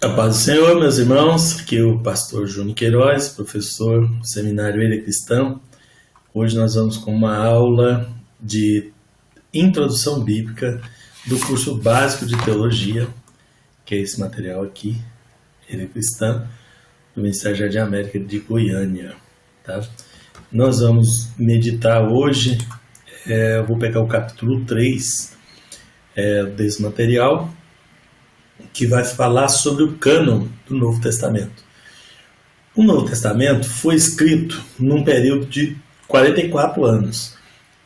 A paz do Senhor, meus irmãos, aqui é o pastor Júnior Queiroz, professor do Seminário Ele Cristão. Hoje nós vamos com uma aula de introdução bíblica do curso básico de teologia, que é esse material aqui, Ele Cristão, do Ministério Jardim América de Goiânia. Tá? Nós vamos meditar hoje, eu vou pegar o capítulo 3 desse material, que vai falar sobre o cânon do Novo Testamento. O Novo Testamento foi escrito num período de 44 anos.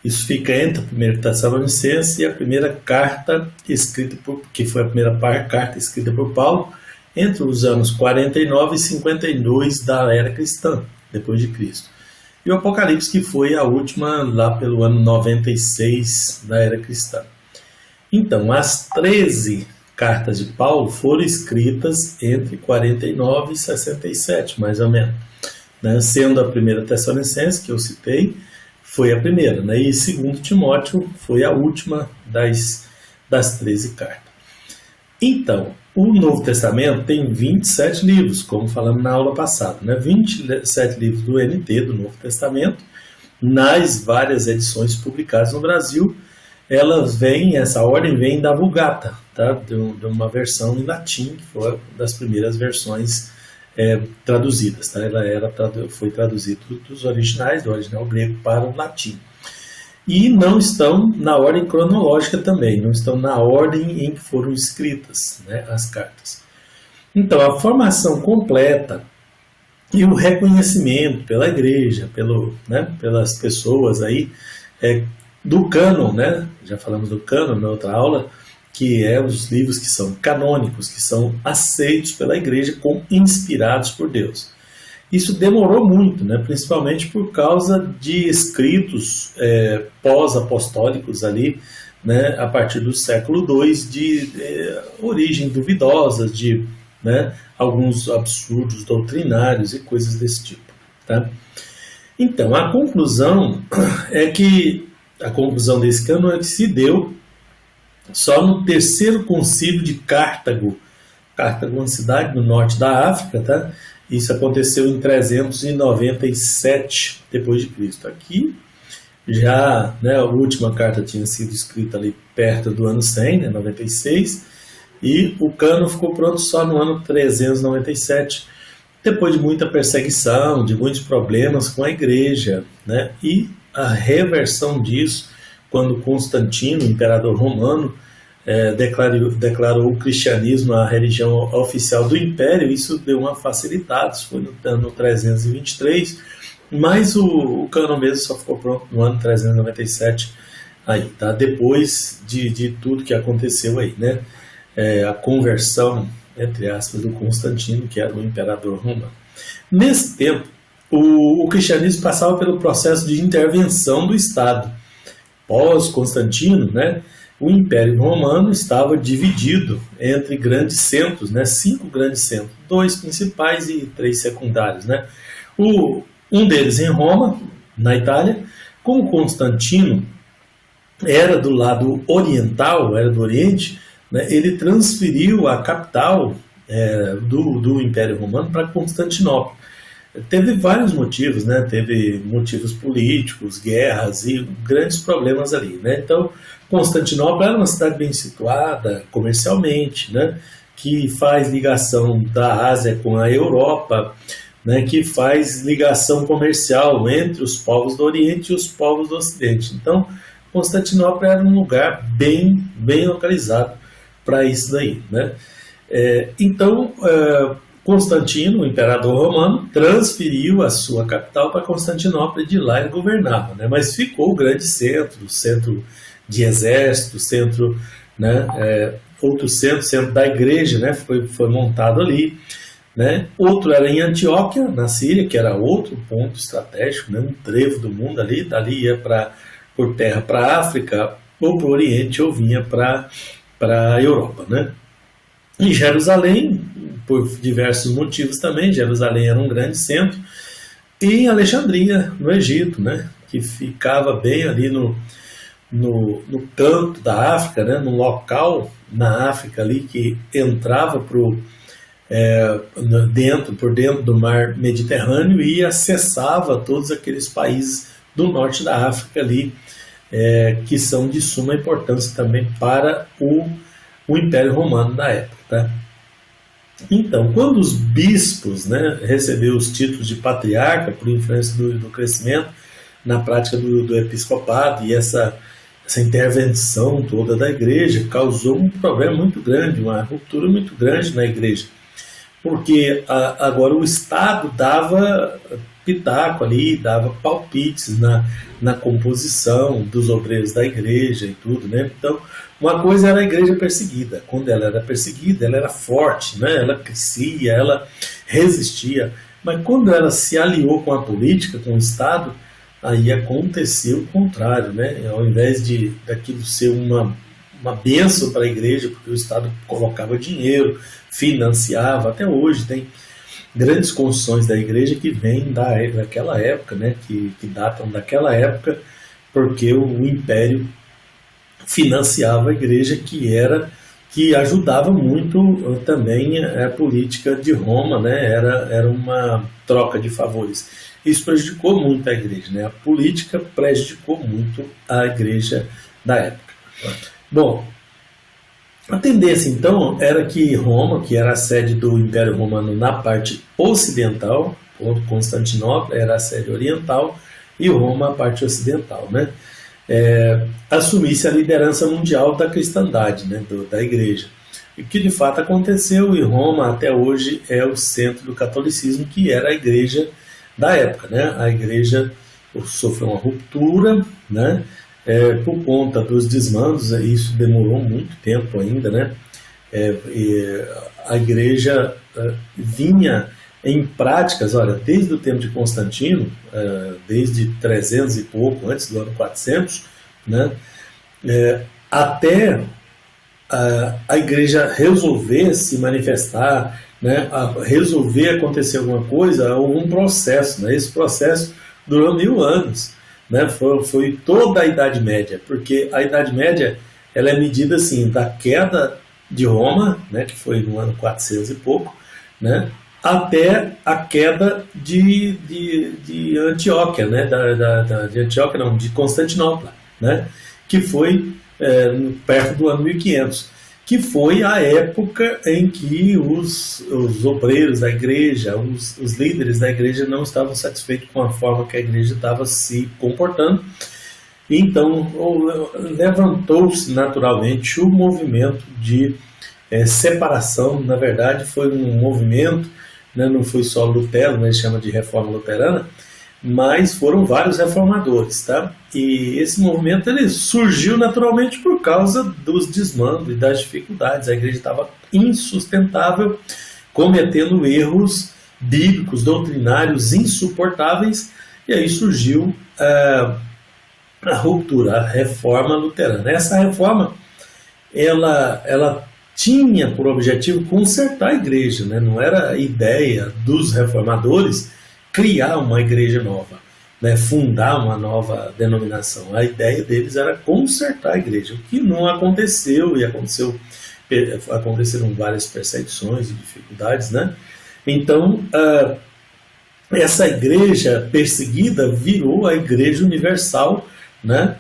Isso fica entre a primeira Tessalonicenses e a primeira carta escrita que foi a primeira carta escrita por Paulo, entre os anos 49 e 52 da era cristã, depois de Cristo. E o Apocalipse, que foi a última lá pelo ano 96 da era cristã. Então, as 13 cartas de Paulo foram escritas entre 49 e 67, mais ou menos. Né? Sendo a primeira Tessalonicenses, que eu citei, foi a primeira. Né? E segundo Timóteo foi a última das 13 cartas. Então, o Novo Testamento tem 27 livros, como falamos na aula passada. Né? 27 livros do NT, do Novo Testamento, nas várias edições publicadas no Brasil. Essa ordem vem da Vulgata, tá? de uma versão em latim, que foi uma das primeiras versões traduzidas. Tá? Foi traduzida dos originais, do original grego para o latim. E não estão na ordem cronológica também, não estão na ordem em que foram escritas, né, as cartas. Então, a completa e o reconhecimento pela igreja, pelas pessoas aí, do cânon, né? Já falamos do cânon na outra aula, que é os livros que são canônicos, que são aceitos pela igreja como inspirados por Deus. Isso demorou muito, né? Principalmente por causa de escritos pós-apostólicos ali, né? A partir do século II, de origem duvidosa, de alguns absurdos doutrinários e coisas desse tipo. Tá? Então, a conclusão desse cânon é que se deu só no terceiro concílio de Cartago. Cartago é uma cidade no norte da África, tá? Isso aconteceu em 397 depois de Cristo. Aqui já, a última carta tinha sido escrita ali perto do ano 100, 96, e o cânon ficou pronto só no ano 397, depois de muita perseguição, de muitos problemas com a igreja, né? E a reversão disso, quando Constantino, imperador romano, declarou o cristianismo a religião oficial do império, isso deu uma facilitada, isso foi no ano 323, mas o cânon mesmo só ficou pronto no ano 397, aí, tá? Depois de tudo que aconteceu aí, né? A conversão, entre aspas, do Constantino, que era o imperador romano. Nesse tempo, o cristianismo passava pelo processo de intervenção do Estado. Pós-Constantino, o Império Romano estava dividido entre grandes centros, 5 grandes centros, 2 principais e 3 secundários. Um deles em Roma, na Itália. Como Constantino era do lado oriental, era do Oriente, ele transferiu a capital do Império Romano para Constantinopla. Teve vários motivos, teve motivos políticos, guerras e grandes problemas ali. Então, Constantinopla era uma cidade bem situada comercialmente, que faz ligação da Ásia com a Europa, que faz ligação comercial entre os povos do Oriente e os povos do Ocidente. Então, Constantinopla era um lugar bem localizado para isso daí. Então, Constantino, o imperador romano, transferiu a sua capital para Constantinopla e de lá ele governava. Mas ficou o grande centro de exército, outro centro da igreja, foi montado ali. Outro era em Antioquia, na Síria, que era outro ponto estratégico, um trevo do mundo ali, dali ia por terra para a África, ou para o Oriente, ou vinha para a Europa. Em Jerusalém, por diversos motivos também, Jerusalém era um grande centro, e em Alexandria, no Egito, que ficava bem ali no canto da África, no local na África ali que entrava por dentro do mar Mediterrâneo e acessava todos aqueles países do norte da África ali, que são de suma importância também para o Império Romano da época. Tá? Então, quando os bispos, né, receberam os títulos de patriarca por influência do crescimento na prática do episcopado, e essa intervenção toda da igreja causou um problema muito grande, uma ruptura muito grande na igreja, porque agora o Estado dava pitaco ali, dava palpites na composição dos obreiros da igreja e tudo, né? Então, uma coisa era a igreja perseguida. Quando ela era perseguida, ela era forte, né? Ela crescia, ela resistia. Mas quando ela se aliou com a política, com o Estado, aí aconteceu o contrário, né? Ao invés daquilo ser uma bênção para a igreja, porque o Estado colocava dinheiro, financiava, até hoje tem grandes construções da igreja que vêm daquela época, né? Que datam daquela época, porque o Império financiava a igreja, que ajudava muito também a política de Roma, né? Era uma troca de favores. Isso prejudicou muito a igreja, né? A política prejudicou muito a igreja da época. Bom, a tendência então era que Roma, que era a sede do Império Romano na parte ocidental, Constantinopla era a sede oriental e Roma a parte ocidental, né? Assumisse a liderança mundial da cristandade, né, da igreja. E que de fato aconteceu, e Roma até hoje é o centro do catolicismo, que era a igreja da época, né? A igreja sofreu uma ruptura, né? Por conta dos desmandos, isso demorou muito tempo ainda, né? A igreja vinha em práticas, olha, desde o tempo de Constantino, desde 300 e pouco, antes do ano 400, né? Até a igreja resolver se manifestar, né? Resolver acontecer alguma coisa, houve um processo, né? Esse processo durou 1000 anos, né? Foi toda a Idade Média, porque a Idade Média ela é medida assim, da queda de Roma, né? Que foi no ano 400 e pouco, né? Até a queda de Antioquia, né? De Antioquia, não, de Constantinopla, né? Que foi perto do ano 1500, que foi a época em que os obreiros da igreja, os líderes da igreja não estavam satisfeitos com a forma que a igreja estava se comportando. Então levantou-se naturalmente o movimento de separação. Na verdade foi um movimento, né, não foi só Lutero, mas chama de Reforma Luterana, mas foram vários reformadores, tá? E esse movimento ele surgiu naturalmente por causa dos desmandos e das dificuldades. A igreja estava insustentável, cometendo erros bíblicos, doutrinários insuportáveis, e aí surgiu a ruptura, a Reforma Luterana. Essa reforma ela tinha por objetivo consertar a igreja, né? Não era a ideia dos reformadores criar uma igreja nova, né? Fundar uma nova denominação. A ideia deles era consertar a igreja, o que não aconteceu, e aconteceram várias perseguições e dificuldades, né? Então, essa igreja perseguida virou a Igreja Universal, né?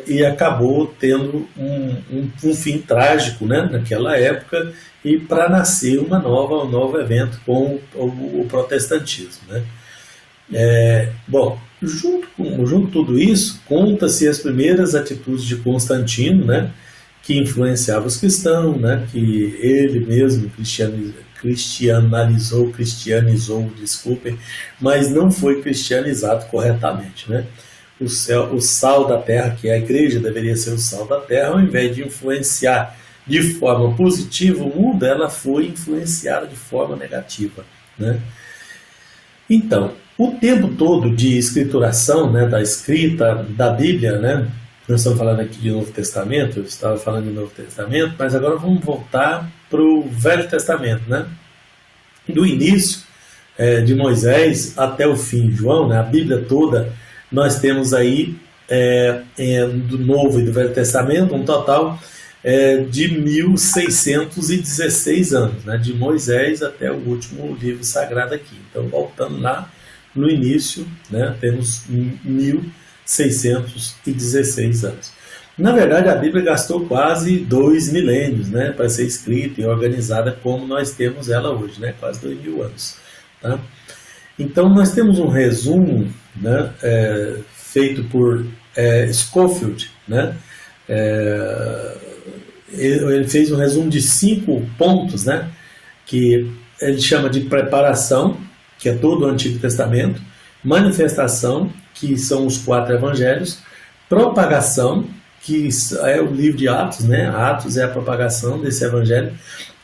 E acabou tendo um fim trágico, né, naquela época, e para nascer um novo evento com o protestantismo, né? Bom, junto com tudo isso, conta-se as primeiras atitudes de Constantino, né, que influenciava os cristãos, né, que ele mesmo cristianizou, desculpem, mas não foi cristianizado corretamente, né? O sal da terra, que é a igreja deveria ser o sal da terra, ao invés de influenciar de forma positiva o mundo, ela foi influenciada de forma negativa, né? Então, o tempo todo de escrituração, né, da escrita da Bíblia, né, nós estamos falando aqui de Novo Testamento, eu estava falando de Novo Testamento, mas agora vamos voltar para o Velho Testamento, né? Do início de Moisés até o fim de João, né, a Bíblia toda, nós temos aí do Novo e do Velho Testamento um total de 1616 anos, né, de Moisés até o último livro sagrado aqui. Então, voltando lá no início, né, temos 1616 anos. Na verdade, a Bíblia gastou quase 2 milênios, né, para ser escrita e organizada como nós temos ela hoje, né, quase 2000 anos. Tá? Então, nós temos um resumo, né, feito por Scofield, né, ele fez um resumo de 5 pontos, né, que ele chama de preparação, que é todo o Antigo Testamento, manifestação, que são os 4 evangelhos, propagação, que é o livro de Atos, né? Atos é a propagação desse evangelho,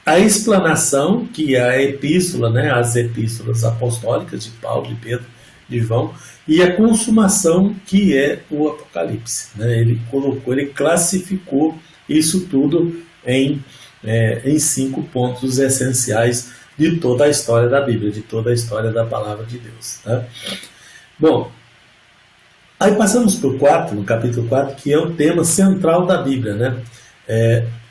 a explanação, que é a epístola, né? As epístolas apostólicas de Paulo, de Pedro, de João, e a consumação, que é o Apocalipse, né? Ele classificou isso tudo em 5 pontos essenciais de toda a história da Bíblia, de toda a história da palavra de Deus. Tá? Bom, aí passamos para o 4, no capítulo 4, que é o tema central da Bíblia. Né?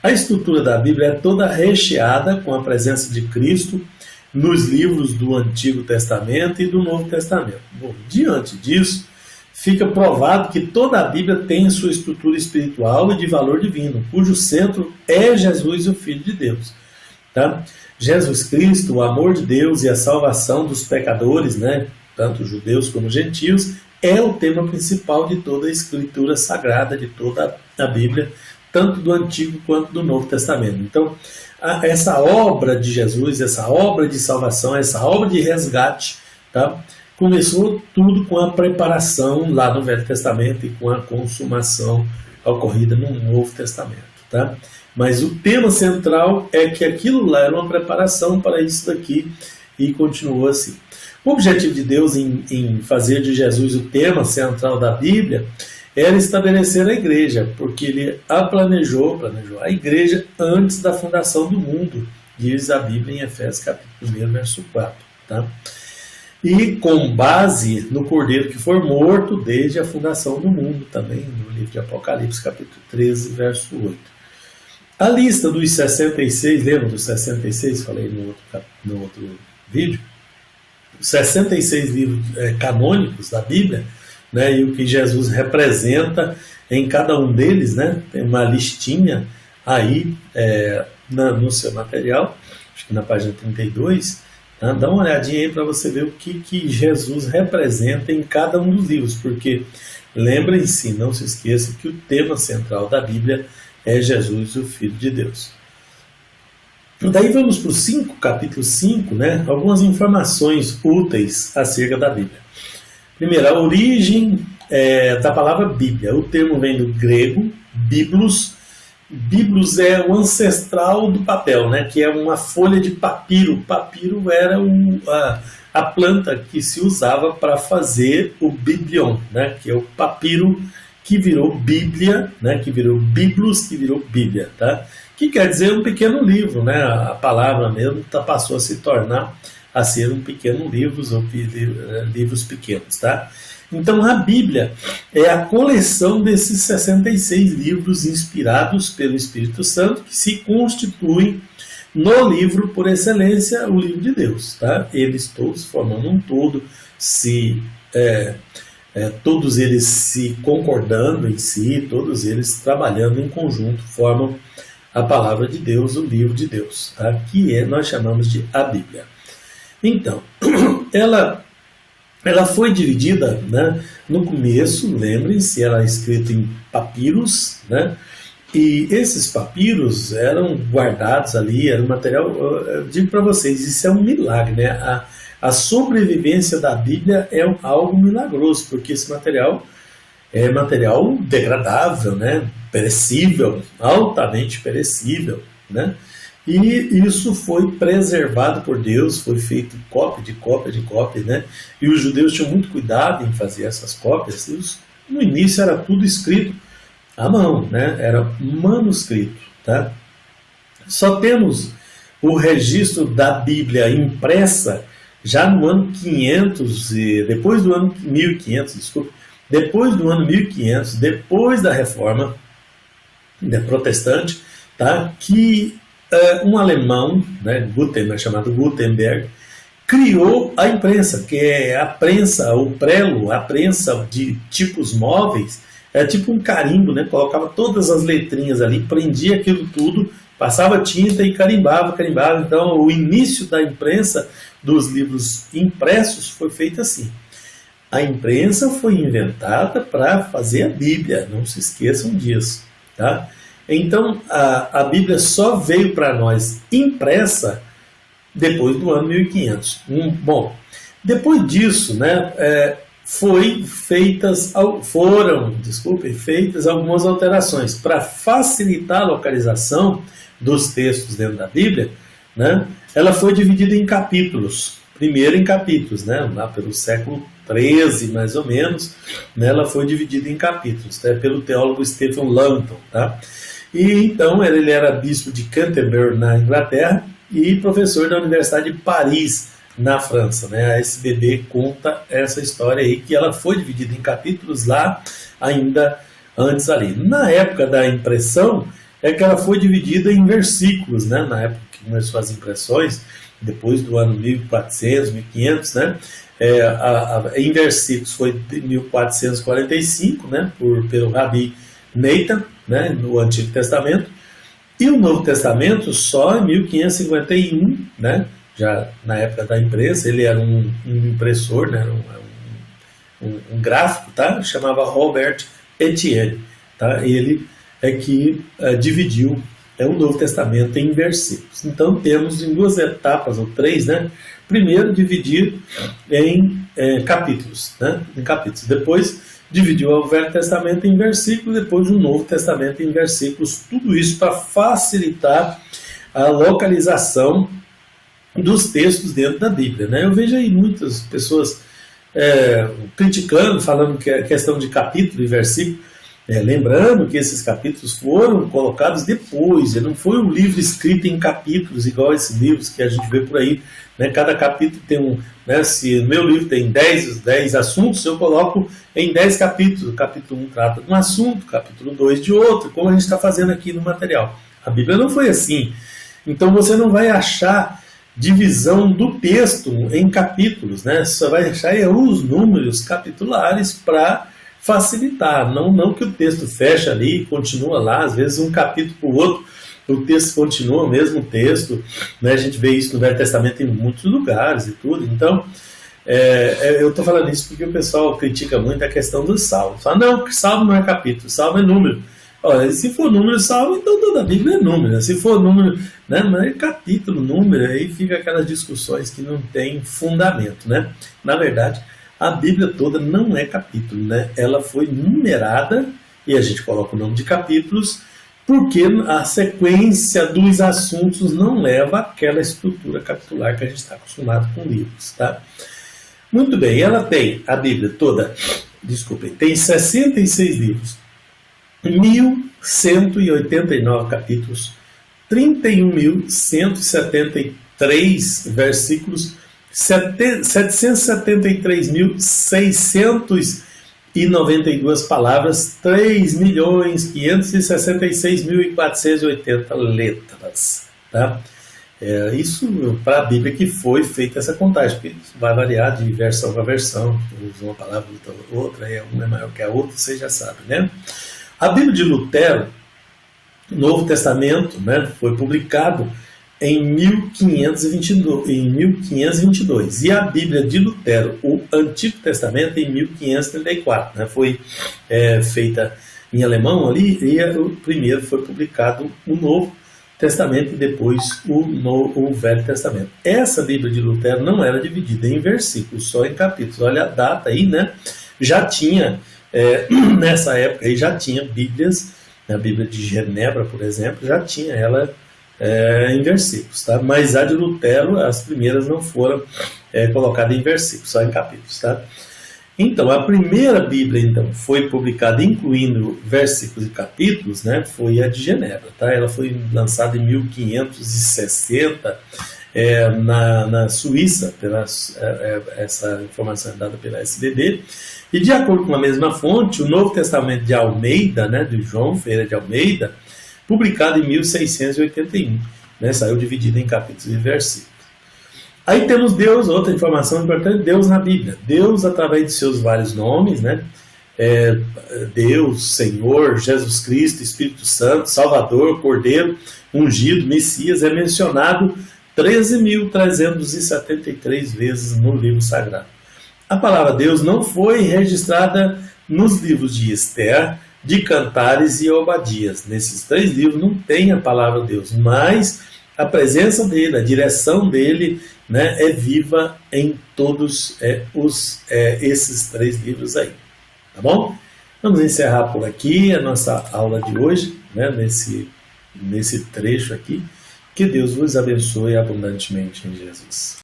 A estrutura da Bíblia é toda recheada com a presença de Cristo nos livros do Antigo Testamento e do Novo Testamento. Bom, diante disso, fica provado que toda a Bíblia tem sua estrutura espiritual e de valor divino, cujo centro é Jesus, o Filho de Deus. Tá? Jesus Cristo, o amor de Deus e a salvação dos pecadores, né, tanto judeus como gentios, é o tema principal de toda a escritura sagrada, de toda a Bíblia, tanto do Antigo quanto do Novo Testamento. Então, essa obra de Jesus, essa obra de salvação, essa obra de resgate, tá, começou tudo com a preparação lá no Velho Testamento e com a consumação ocorrida no Novo Testamento. Tá? Mas o tema central é que aquilo lá era uma preparação para isso daqui e continuou assim. O objetivo de Deus em fazer de Jesus o tema central da Bíblia era estabelecer a igreja, porque ele planejou a igreja antes da fundação do mundo, diz a Bíblia em Efésios capítulo 1, verso 4. Tá? E com base no Cordeiro que foi morto desde a fundação do mundo, também no livro de Apocalipse, capítulo 13, verso 8. A lista dos 66, lembra dos 66? Falei no outro vídeo. Os 66 livros canônicos da Bíblia, né, e o que Jesus representa em cada um deles, né, tem uma listinha aí no seu material, acho que na página 32, tá? Dá uma olhadinha aí para você ver o que Jesus representa em cada um dos livros, porque lembrem-se, não se esqueça que o tema central da Bíblia é Jesus, o Filho de Deus. Daí vamos para o capítulo 5, né? Algumas informações úteis acerca da Bíblia. Primeiro, a origem da palavra Bíblia. O termo vem do grego, biblos. Biblos é o ancestral do papel, né? Que é uma folha de papiro. Papiro era a planta que se usava para fazer o biblion, né? Que é o papiro que virou Bíblia, né? Que virou biblos, que virou Bíblia, tá? Que quer dizer um pequeno livro, né? A palavra mesmo passou a se tornar a ser um pequeno livro, ou livros pequenos, tá? Então a Bíblia é a coleção desses 66 livros inspirados pelo Espírito Santo que se constituem no livro por excelência, o livro de Deus, tá? Eles todos formando um todo, todos eles se concordando em si, todos eles trabalhando em conjunto, formam a palavra de Deus, o livro de Deus, tá? Que nós chamamos de a Bíblia. Então, ela foi dividida, né, no começo, lembrem-se, era escrita em papiros, né, e esses papiros eram guardados ali, era um material, eu digo para vocês, isso é um milagre, né? A sobrevivência da Bíblia é algo milagroso, porque esse material é material degradável, né, perecível, altamente perecível, né? E isso foi preservado por Deus, foi feito cópia de cópia de cópia, né? E os judeus tinham muito cuidado em fazer essas cópias. No início era tudo escrito à mão, né? Era manuscrito, tá? Só temos o registro da Bíblia impressa já no ano 500, depois do ano 1500, desculpa, depois do ano 1500, depois da Reforma protestante, tá? Que um alemão, né, Gutenberg, chamado Gutenberg, criou a imprensa, que é a prensa, o prelo, a prensa de tipos móveis, é tipo um carimbo, né? Colocava todas as letrinhas ali, prendia aquilo tudo, passava tinta e carimbava. Então, o início da imprensa dos livros impressos foi feito assim. A imprensa foi inventada para fazer a Bíblia, não se esqueçam disso, tá? Então, a Bíblia só veio para nós impressa depois do ano 1500. Bom, depois disso, né, foram feitas algumas alterações para facilitar a localização dos textos dentro da Bíblia, né? Ela foi dividida em capítulos. Primeiro em capítulos, né? Lá pelo século XIII, mais ou menos, né? Ela foi dividida em capítulos, né? Pelo teólogo Stephen Langton, tá? E então ele era bispo de Canterbury, na Inglaterra, e professor da Universidade de Paris, na França, né? A SBB conta essa história aí, que ela foi dividida em capítulos lá, ainda antes ali. Na época da impressão, é que ela foi dividida em versículos, né? Na época que começou as impressões, depois do ano 1400, 1500, né? Em versículos foi de 1445, né? Pelo Rabi Nathan, né? No Antigo Testamento, e o Novo Testamento só em 1551, né? Já na época da imprensa. Ele era um impressor, né? Um gráfico, tá? Chamava Robert Etienne, tá? Ele é que dividiu o Novo Testamento em versículos. Então temos em duas etapas, ou três, né? Primeiro, dividir em capítulos, né? Em capítulos. Depois, dividiu o Velho Testamento em versículos, depois o Novo Testamento em versículos. Tudo isso para facilitar a localização dos textos dentro da Bíblia, né? Eu vejo aí muitas pessoas criticando, falando que é questão de capítulo e versículo. Lembrando que esses capítulos foram colocados depois, não foi um livro escrito em capítulos, igual esses livros que a gente vê por aí, né? Cada capítulo tem né? Se o meu livro tem 10 assuntos, eu coloco em 10 capítulos. O capítulo 1 trata de um assunto, o capítulo 2 de outro, como a gente está fazendo aqui no material. A Bíblia não foi assim. Então você não vai achar divisão do texto em capítulos, né? Você só vai achar os números capitulares para facilitar, não que o texto fecha ali e continua lá, às vezes um capítulo para o outro, o texto continua o mesmo texto, né? A gente vê isso no Velho Testamento em muitos lugares e tudo. Então, eu estou falando isso porque o pessoal critica muito a questão dos salmos. Fala, não, salmo não é capítulo, salmo é número. Olha, se for número, salmo, então toda a Bíblia é número. Se for número, né, não é capítulo, número, aí fica aquelas discussões que não tem fundamento, né? Na verdade, a Bíblia toda não é capítulo, né? Ela foi numerada, e a gente coloca o nome de capítulos, porque a sequência dos assuntos não leva àquela estrutura capitular que a gente está acostumado com livros, tá? Muito bem, ela tem a Bíblia toda, tem 66 livros, 1.189 capítulos, 31.173 versículos, 773.692 palavras, 3.566.480 letras, tá? Isso para a Bíblia que foi feita essa contagem, porque vai variar de versão para versão, uma palavra outra, uma é maior que a outra, você já sabe, né? A Bíblia de Lutero, Novo Testamento, né, foi publicado em 1522, e a Bíblia de Lutero, o Antigo Testamento, em 1534, né, foi feita em alemão ali, e o primeiro foi publicado o Novo Testamento e depois o Velho Testamento. Essa Bíblia de Lutero não era dividida em versículos, só em capítulos. Olha a data aí, né? Já tinha, nessa época aí, já tinha Bíblias, a Bíblia de Genebra, por exemplo, já tinha ela em versículos, tá? Mas a de Lutero, as primeiras não foram colocadas em versículos, só em capítulos, tá? Então, a primeira Bíblia, então, foi publicada incluindo versículos e capítulos, né? Foi a de Genebra, tá? Ela foi lançada em 1560 na Suíça, essa informação é dada pela SBB, e de acordo com a mesma fonte, o Novo Testamento de Almeida, né, de João Ferreira de Almeida, publicado em 1681, né? Saiu dividido em capítulos e versículos. Aí temos Deus, outra informação importante, Deus na Bíblia. Deus, através de seus vários nomes, né? Deus, Senhor, Jesus Cristo, Espírito Santo, Salvador, Cordeiro, Ungido, Messias, é mencionado 13.373 vezes no livro sagrado. A palavra Deus não foi registrada nos livros de Esther, de Cantares e Obadias. Nesses 3 livros não tem a palavra Deus, mas a presença dele, a direção dele, né, é viva em todos esses 3 livros aí. Tá bom? Vamos encerrar por aqui a nossa aula de hoje, né, nesse trecho aqui. Que Deus vos abençoe abundantemente em Jesus.